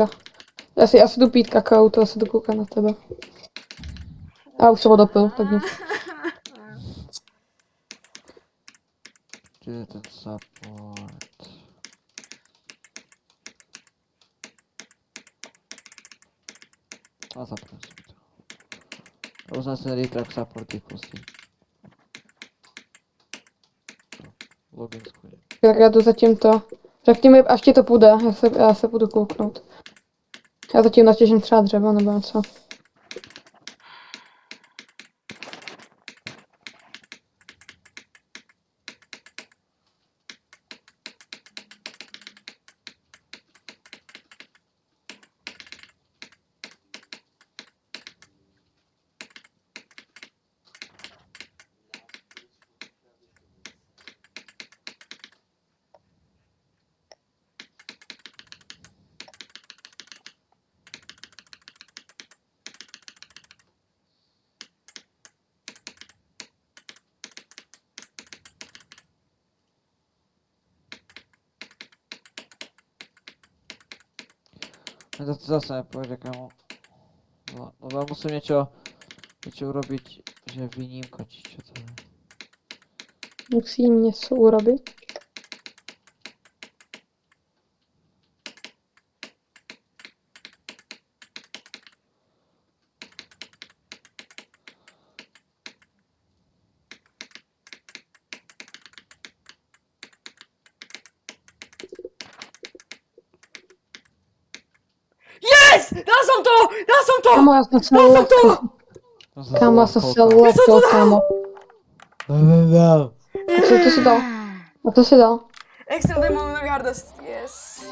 počka. Já si jdu pít kakao, to se jdu koukat na tebe. A už jsem ho dopil, tak nic. Kde je ten support? A zapnu si to. Uznal jsem retrack supporty pustí. Login screen. Tak já jdu zatím to. Řekni mi, až ti to půjde, já se budu kouknout. Já zatím natěžím třeba dřevo nebo něco. To zase nepojde, kamo. No ja musím niečo urobiť, že výnimka, či čo to je. Musím něco urobit. Yes! Dal som to! Dal som to! Kámo, já jsem se Dal som to! Kámo, já jsem se lekl, kámo. No. Co to si dal? A to si dal? Extra Demonový Hardest, yes.